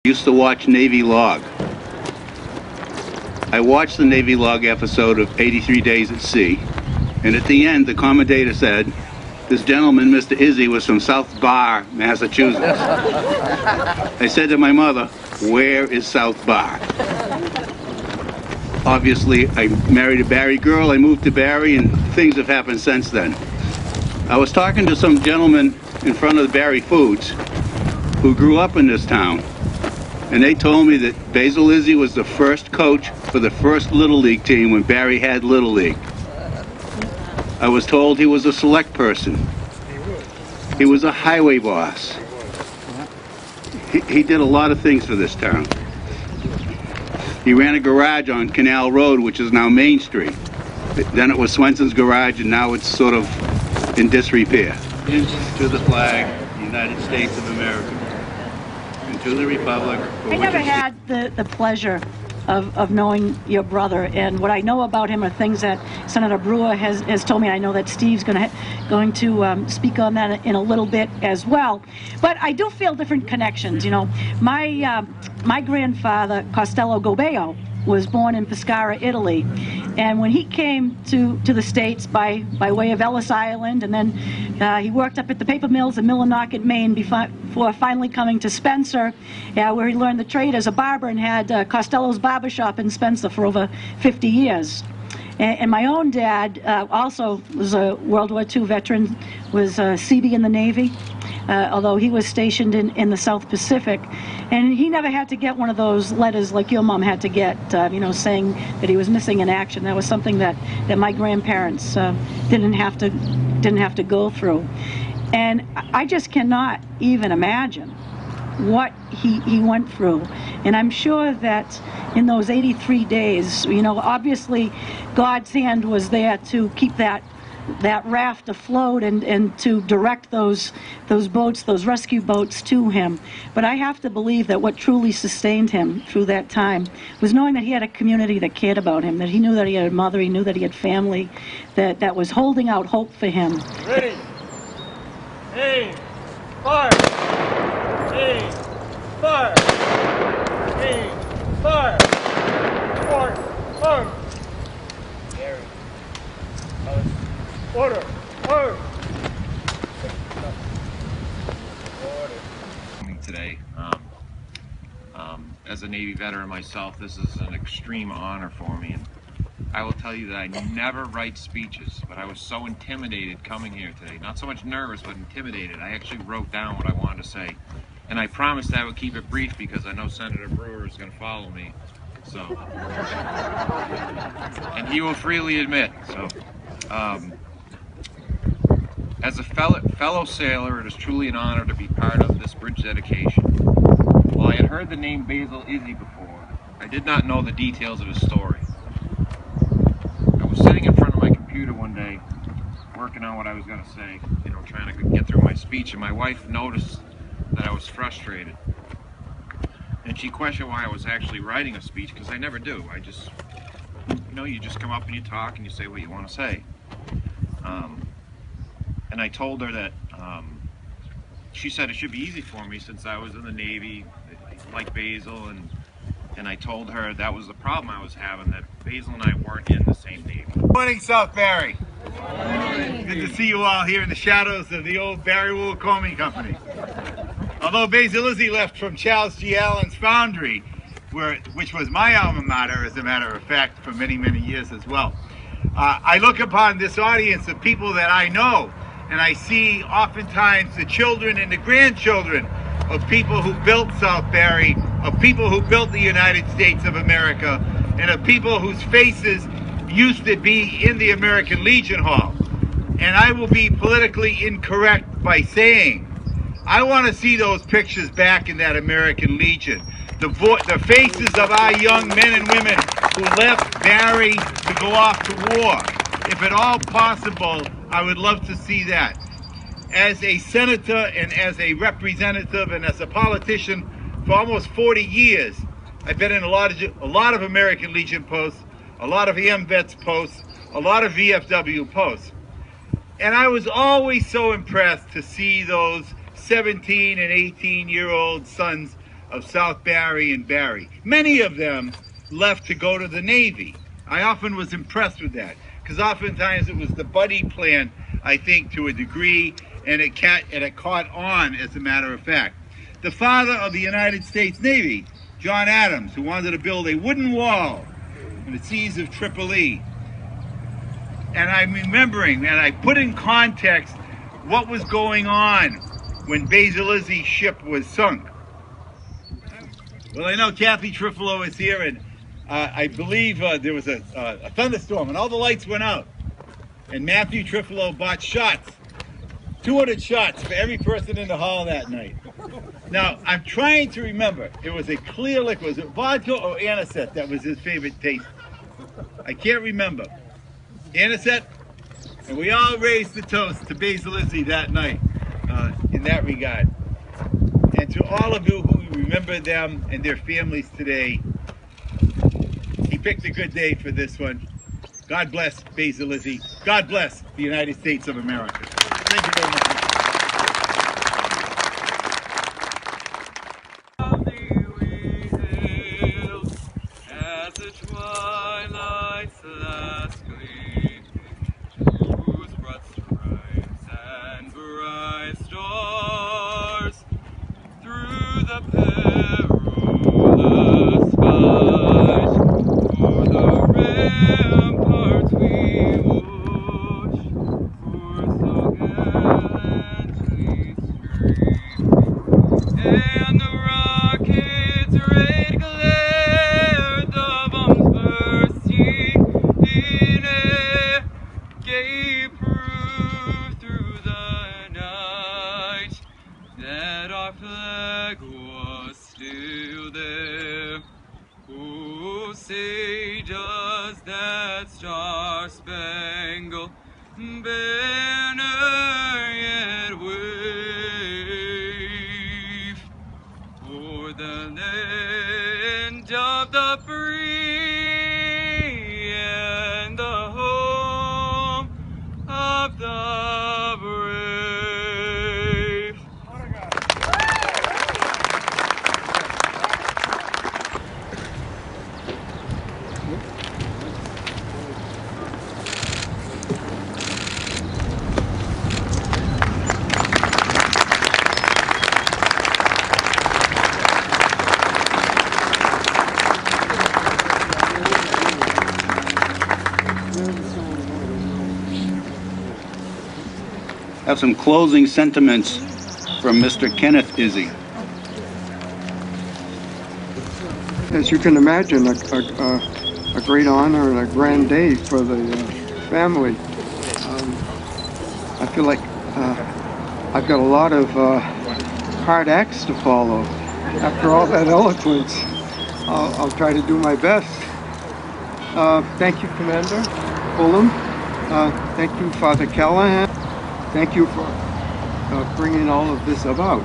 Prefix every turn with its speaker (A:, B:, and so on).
A: Used to watch Navy Log. I watched the Navy Log episode of 83 Days at Sea, and at the end, the commentator said, this gentleman, Mr. Izzi, was from South Barre, Massachusetts. I said to my mother, where is South Barre? Obviously, I married a Barre girl, I moved to Barre, and things have happened since then. I was talking to some gentleman in front of the Barre Foods who grew up in this town, and they told me that Basil Izzi was the first coach for the first Little League team when Barre had Little League. I was told he was a select person. He was a highway boss. He did a lot of things for this town. He ran a garage on Canal Road, which is now Main Street. Then it was Swenson's Garage, and now it's sort of in disrepair. To the flag, the United States of America. To the Republic.
B: I never had the pleasure of knowing your brother, and what I know about him are things that Senator Brewer has told me. I know that Steve's going to speak on that in a little bit as well. But I do feel different connections. You know, my grandfather, Costello Gobeo, was born in Pescara, Italy, and when he came to the States by way of Ellis Island, and then he worked up at the paper mills in Millinocket, Maine, before finally coming to Spencer, where he learned the trade as a barber and had Costello's barber shop in Spencer for over 50 years. And my own dad also was a World War II veteran, was a Seabee in the Navy, although he was stationed in the South Pacific. And he never had to get one of those letters like your mom had to get, you know, saying that he was missing in action. That was something that my grandparents didn't have to go through. And I just cannot even imagine what he went through. And I'm sure that in those 83 days, you know, obviously God's hand was there to keep that raft afloat and to direct those boats, those rescue boats to him. But I have to believe that what truly sustained him through that time was knowing that he had a community that cared about him, that he knew that he had a mother, he knew that he had family, that was holding out hope for him.
C: Ready, aim, fire, aim, fire, aim, fire, fire. Order! Order!
D: Today, as a Navy veteran myself, this is an extreme honor for me, and I will tell you that I never write speeches, but I was so intimidated coming here today. Not so much nervous, but intimidated. I actually wrote down what I wanted to say, and I promised I would keep it brief because I know Senator Brewer is going to follow me. So, and he will freely admit. So. As a fellow sailor, it is truly an honor to be part of this bridge dedication. While I had heard the name Basil Izzi before, I did not know the details of his story. I was sitting in front of my computer one day, working on what I was going to say, you know, trying to get through my speech, and my wife noticed that I was frustrated. And she questioned why I was actually writing a speech, because I never do. I just, you know, you just come up and you talk and you say what you want to say. And I told her that, she said it should be easy for me since I was in the Navy, like Basil, and I told her that was the problem I was having, that Basil and I weren't in the same Navy.
E: Good morning, South Barre. Good to see you all here in the shadows of the old Barre Wool Combing Company. Although Basil Izzi left from Charles G. Allen's Foundry, which was my alma mater, as a matter of fact, for many, many years as well. I look upon this audience of people that I know, and I see oftentimes the children and the grandchildren of people who built South Barre, of people who built the United States of America, and of people whose faces used to be in the American Legion Hall. And I will be politically incorrect by saying, I want to see those pictures back in that American Legion. The faces of our young men and women who left Barre to go off to war. If at all possible, I would love to see that. As a senator and as a representative and as a politician for almost 40 years, I've been in a lot of American Legion posts, a lot of AMVETS posts, a lot of VFW posts. And I was always so impressed to see those 17 and 18-year-old sons of South Barre and Barre. Many of them left to go to the Navy. I often was impressed with that, because oftentimes it was the buddy plan, I think, to a degree, and it caught on, as a matter of fact. The father of the United States Navy, John Adams, who wanted to build a wooden wall in the seas of Tripoli. And I'm remembering, and I put in context what was going on when Basil Izzi's ship was sunk. Well, I know Kathy Trifolo is here, and I believe there was a thunderstorm, and all the lights went out. And Matthew Trifolo bought shots, 200 shots for every person in the hall that night. Now, I'm trying to remember. It was a clear liquid. Was it vodka or anisette that was his favorite taste? I can't remember. Anisette? And we all raised the toast to Basil Izzi that night in that regard. And to all of you who remember them and their families today, he picked a good day for this one. God bless Basil Izzi. God bless the United States of America. Thank you very much.
F: As the twilight's last gleam, whose broad stripes and bright stars through the perilous fight for the ramparts we watch, for so gallantly stream, and the rocket's red glare, the bombs bursting in air, gave proof through the night that our flag was still there. Oh, say does that star-spangled banner yet wave o'er the land of the free and the home of the brave?
A: Have some closing sentiments from Mr. Kenneth Izzi.
G: As you can imagine, a great honor and a grand day for the family. I feel like I've got a lot of hard acts to follow. After all that eloquence, I'll try to do my best. Thank you, Commander Fulham. Thank you, Father Callahan. Thank you for bringing all of this about.